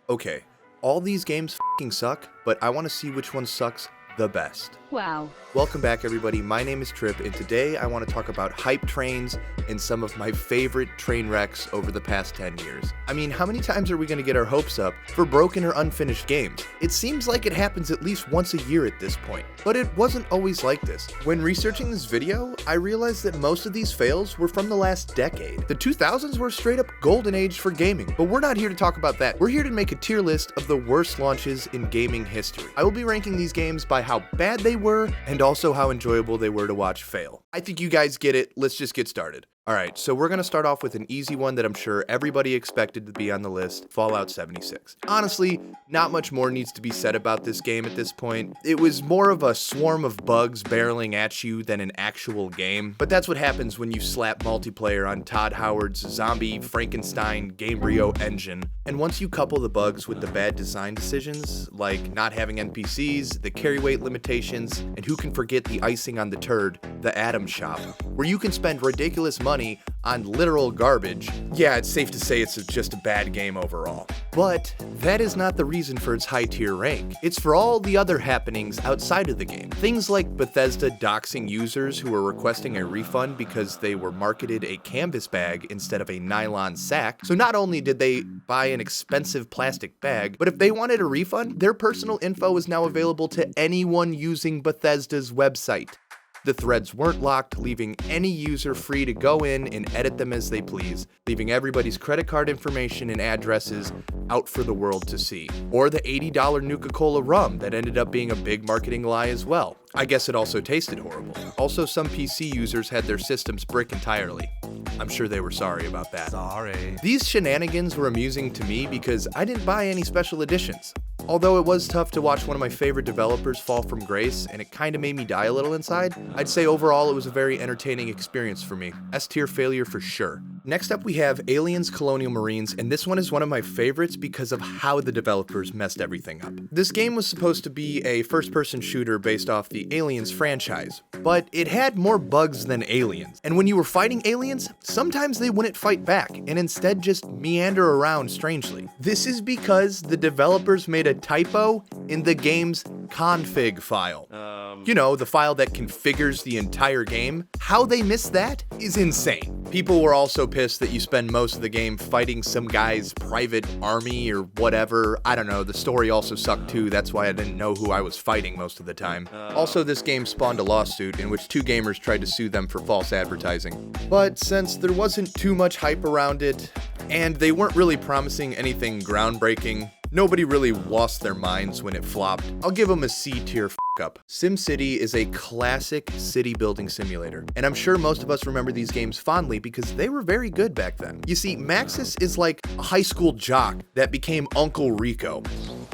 Okay, all these games f***ing suck, but I want to see which one sucks the best. Wow. Welcome back, everybody. My name is Trip, and today I want to talk about hype trains and some of my favorite train wrecks over the past 10 years. I mean, how many times are we going to get our hopes up for broken or unfinished games? It seems like it happens at least once a year at this point, but it wasn't always like this. When researching this video, I realized that most of these fails were from the last decade. The 2000s were a straight up golden age for gaming, but we're not here to talk about that. We're here to make a tier list of the worst launches in gaming history. I will be ranking these games by how bad they were and also how enjoyable they were to watch fail. I think you guys get it. Let's just get started. Alright, so we're going to start off with an easy one that I'm sure everybody expected to be on the list, Fallout 76. Honestly, not much more needs to be said about this game at this point. It was more of a swarm of bugs barreling at you than an actual game, but that's what happens when you slap multiplayer on Todd Howard's zombie Frankenstein Gamebryo engine. And once you couple the bugs with the bad design decisions, like not having NPCs, the carry weight limitations, and who can forget the icing on the turd, the Atom Shop, where you can spend ridiculous money on literal garbage, yeah, it's safe to say it's just a bad game overall. But that is not the reason for its high tier rank. It's for all the other happenings outside of the game. Things like Bethesda doxing users who were requesting a refund because they were marketed a canvas bag instead of a nylon sack. So not only did they buy an expensive plastic bag, but if they wanted a refund, their personal info is now available to anyone using Bethesda's website. The threads weren't locked, leaving any user free to go in and edit them as they please, leaving everybody's credit card information and addresses out for the world to see. Or the $80 Nuka-Cola rum that ended up being a big marketing lie as well. I guess it also tasted horrible. Also, some PC users had their systems brick entirely. I'm sure they were sorry about that. Sorry. These shenanigans were amusing to me because I didn't buy any special editions. Although it was tough to watch one of my favorite developers fall from grace, and it kinda made me die a little inside, I'd say overall it was a very entertaining experience for me. S-tier failure for sure. Next up we have Aliens Colonial Marines, and this one is one of my favorites because of how the developers messed everything up. This game was supposed to be a first-person shooter based off the Aliens franchise, but it had more bugs than aliens. And when you were fighting aliens, sometimes they wouldn't fight back, and instead just meander around strangely. This is because the developers made a typo in the game's config file. You know, the file that configures the entire game. How they missed that is insane. People were also pissed that you spend most of the game fighting some guy's private army or whatever. I don't know, the story also sucked too, that's why I didn't know who I was fighting most of the time. Also, this game spawned a lawsuit in which two gamers tried to sue them for false advertising. But since there wasn't too much hype around it, and they weren't really promising anything groundbreaking, nobody really lost their minds when it flopped. I'll give them a C tier up. SimCity is a classic city building simulator, and I'm sure most of us remember these games fondly because they were very good back then. You see, Maxis is like a high school jock that became Uncle Rico.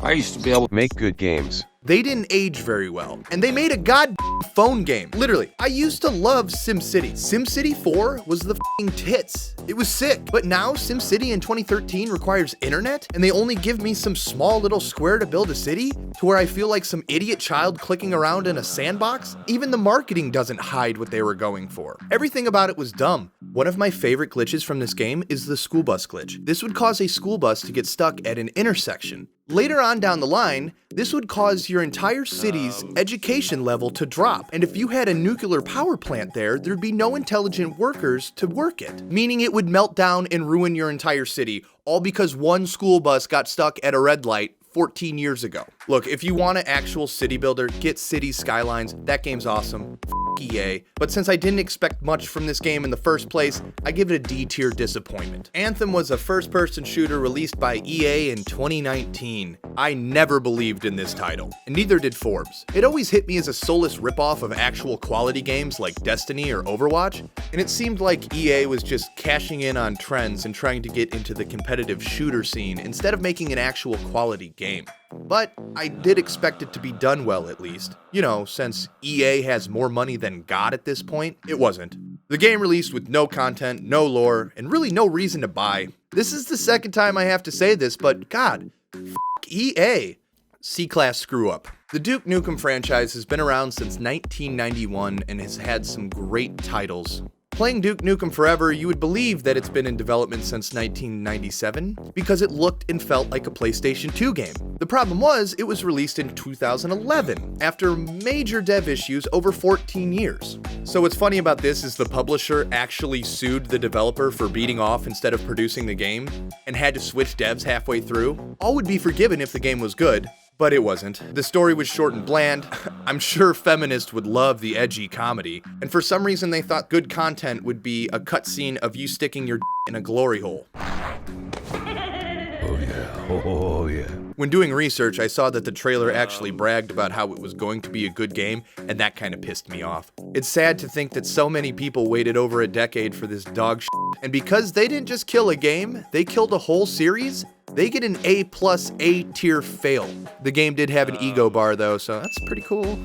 I used to be able to make good games. They didn't age very well, and they made a phone game. Literally, I used to love SimCity. SimCity 4 was the f***ing tits. It was sick. But now SimCity in 2013 requires internet, and they only give me some small little square to build a city to where I feel like some idiot child clicking around in a sandbox. Even the marketing doesn't hide what they were going for. Everything about it was dumb. One of my favorite glitches from this game is the school bus glitch. This would cause a school bus to get stuck at an intersection. Later on down the line, this would cause your entire city's education level to drop, and if you had a nuclear power plant there, there'd be no intelligent workers to work it, meaning it would melt down and ruin your entire city, all because one school bus got stuck at a red light 14 years ago. Look, if you want an actual city builder, get Cities Skylines. That game's awesome. EA. But since I didn't expect much from this game in the first place, I give it a D tier disappointment. Anthem was a first-person shooter released by EA in 2019. I never believed in this title, and neither did Forbes. It always hit me as a soulless ripoff of actual quality games like Destiny or Overwatch, and it seemed like EA was just cashing in on trends and trying to get into the competitive shooter scene instead of making an actual quality game. But I did expect it to be done well at least. You know, since EA has more money than God at this point, it wasn't. The game released with no content, no lore, and really no reason to buy. This is the second time I have to say this, but God, EA. C-class screw up. The Duke Nukem franchise has been around since 1991 and has had some great titles. Playing Duke Nukem Forever, you would believe that it's been in development since 1997 because it looked and felt like a PlayStation 2 game. The problem was, it was released in 2011, after major dev issues over 14 years. So what's funny about this is the publisher actually sued the developer for beating off instead of producing the game, and had to switch devs halfway through. All would be forgiven if the game was good, but it wasn't. The story was short and bland. I'm sure feminists would love the edgy comedy, and for some reason they thought good content would be a cutscene of you sticking your in a glory hole. Oh yeah. When doing research, I saw that the trailer actually bragged about how it was going to be a good game, and that kind of pissed me off. It's sad to think that so many people waited over a decade for this dog shit, and because they didn't just kill a game, they killed a whole series. They get an A+ A tier fail. The game did have an ego bar though, so that's pretty cool.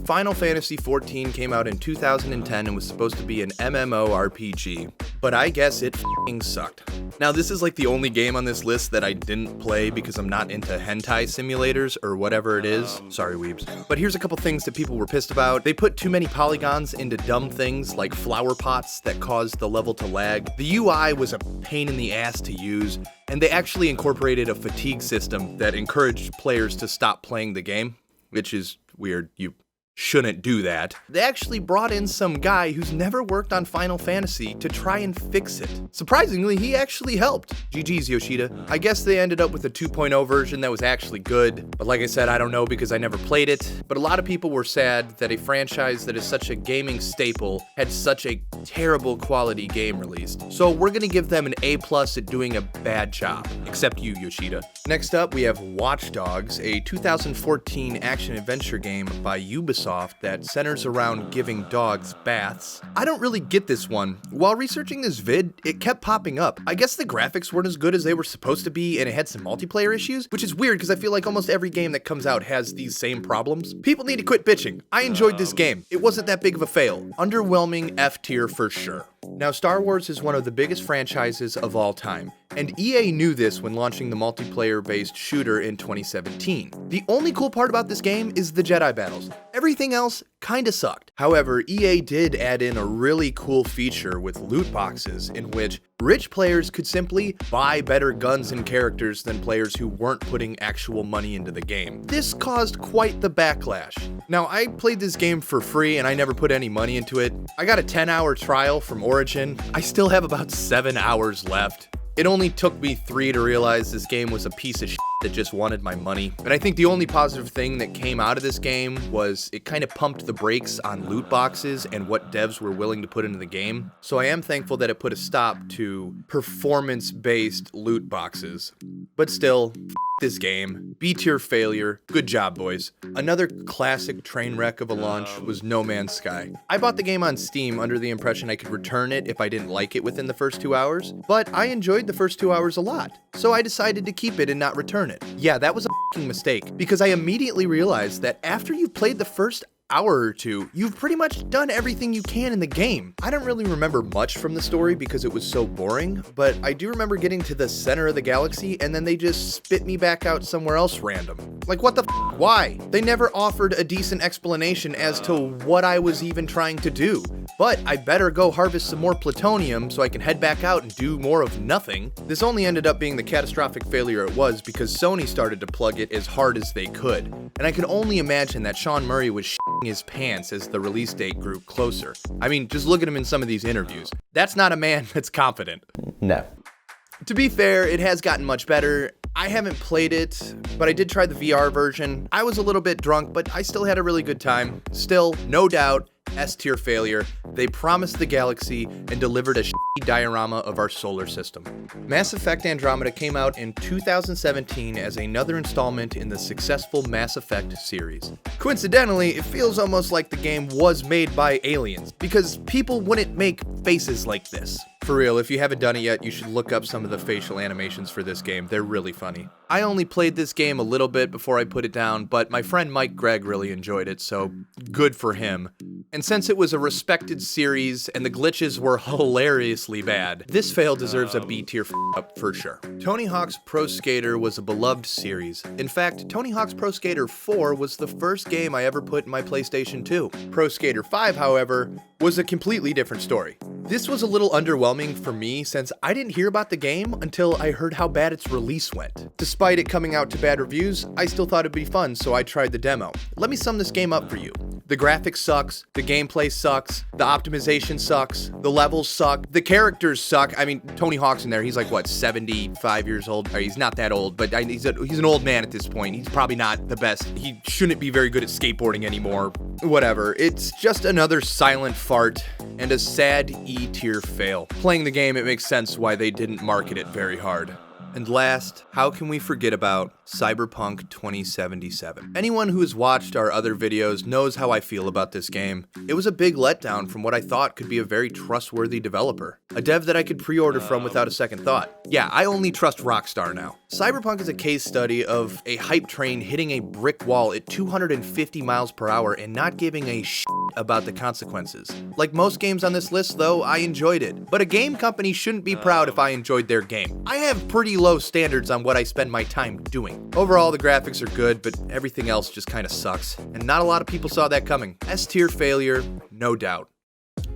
Final Fantasy XIV came out in 2010 and was supposed to be an MMORPG, but I guess it f***ing sucked. Now this is like the only game on this list that I didn't play because I'm not into hentai simulators or whatever it is. Sorry weebs. But here's a couple things that people were pissed about. They put too many polygons into dumb things like flower pots that caused the level to lag. The UI was a pain in the ass to use, and they actually incorporated a fatigue system that encouraged players to stop playing the game, which is weird. You shouldn't do that. They actually brought in some guy who's never worked on Final Fantasy to try and fix it. Surprisingly, he actually helped. GG's Yoshida. I guess they ended up with a 2.0 version that was actually good, but like I said, I don't know because I never played it. But a lot of people were sad that a franchise that is such a gaming staple had such a terrible quality game released. So we're gonna give them an A+ at doing a bad job. Except you, Yoshida. Next up, we have Watch Dogs, a 2014 action-adventure game by Ubisoft that centers around giving dogs baths. I don't really get this one. While researching this vid, it kept popping up. I guess the graphics weren't as good as they were supposed to be, and it had some multiplayer issues, which is weird because I feel like almost every game that comes out has these same problems. People need to quit bitching. I enjoyed this game. It wasn't that big of a fail. Underwhelming F tier for sure. Now, Star Wars is one of the biggest franchises of all time, and EA knew this when launching the multiplayer-based shooter in 2017. The only cool part about this game is the Jedi battles. Everything else kinda sucked. However, EA did add in a really cool feature with loot boxes in which rich players could simply buy better guns and characters than players who weren't putting actual money into the game. This caused quite the backlash. Now, I played this game for free and I never put any money into it. I got a 10-hour trial from Origin. I still have about 7 hours left. It only took me 3 to realize this game was a piece of shit that just wanted my money. And I think the only positive thing that came out of this game was it kind of pumped the brakes on loot boxes and what devs were willing to put into the game. So I am thankful that it put a stop to performance-based loot boxes. But still, this game. B tier failure. Good job, boys. Another classic train wreck of a launch was No Man's Sky. I bought the game on Steam under the impression I could return it if I didn't like it within the first 2 hours, but I enjoyed the first 2 hours a lot, so I decided to keep it and not return it. Yeah, that was a f***ing mistake, because I immediately realized that after you've played the first hour or two, you've pretty much done everything you can in the game. I don't really remember much from the story because it was so boring, but I do remember getting to the center of the galaxy and then they just spit me back out somewhere else random. Like, what the f***? Why? They never offered a decent explanation as to what I was even trying to do. But I better go harvest some more plutonium so I can head back out and do more of nothing. This only ended up being the catastrophic failure it was because Sony started to plug it as hard as they could. And I can only imagine that Sean Murray was shitting his pants as the release date grew closer. I mean, just look at him in some of these interviews. That's not a man that's confident. No. To be fair, it has gotten much better. I haven't played it, but I did try the VR version. I was a little bit drunk, but I still had a really good time. Still, no doubt, S-tier failure. They promised the galaxy and delivered a shitty diorama of our solar system. Mass Effect Andromeda came out in 2017 as another installment in the successful Mass Effect series. Coincidentally, it feels almost like the game was made by aliens, because people wouldn't make faces like this. For real, if you haven't done it yet, you should look up some of the facial animations for this game. They're really funny. I only played this game a little bit before I put it down, but my friend Mike Gregg really enjoyed it, so good for him. And since it was a respected series and the glitches were hilariously bad, this fail deserves a B tier up for sure. Tony Hawk's Pro Skater was a beloved series. In fact, Tony Hawk's Pro Skater 4 was the first game I ever put in my PlayStation 2. Pro Skater 5, however, was a completely different story. This was a little underwhelming for me since I didn't hear about the game until I heard how bad its release went. Despite it coming out to bad reviews, I still thought it'd be fun, so I tried the demo. Let me sum this game up for you. The graphics sucks, the gameplay sucks, the optimization sucks, the levels suck, the characters suck. I mean, Tony Hawk's in there, he's like, what, 75 years old? Or he's not that old, but he's an old man at this point. He's probably not the best. He shouldn't be very good at skateboarding anymore. Whatever. It's just another silent fart and a sad E-tier fail. Playing the game, it makes sense why they didn't market it very hard. And last, how can we forget about Cyberpunk 2077? Anyone who has watched our other videos knows how I feel about this game. It was a big letdown from what I thought could be a very trustworthy developer. A dev that I could pre-order from without a second thought. Yeah, I only trust Rockstar now. Cyberpunk is a case study of a hype train hitting a brick wall at 250 miles per hour and not giving a shit about the consequences. Like most games on this list though, I enjoyed it. But a game company shouldn't be proud if I enjoyed their game. I have pretty low standards on what I spend my time doing. Overall, the graphics are good, but everything else just kinda sucks. And not a lot of people saw that coming. S-tier failure, no doubt.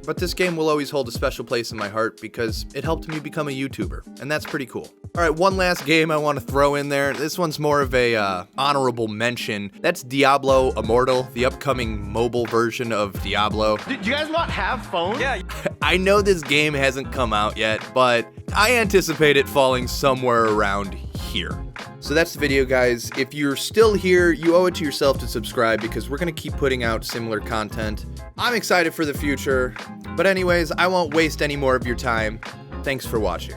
But this game will always hold a special place in my heart because it helped me become a YouTuber, and that's pretty cool. Alright, one last game I want to throw in there. This one's more of a honorable mention. That's Diablo Immortal, the upcoming mobile version of Diablo. Do you guys not have phones? Yeah. I know this game hasn't come out yet, but I anticipate it falling somewhere around here. So that's the video, guys. If you're still here, you owe it to yourself to subscribe because we're going to keep putting out similar content. I'm excited for the future. But anyways, I won't waste any more of your time. Thanks for watching.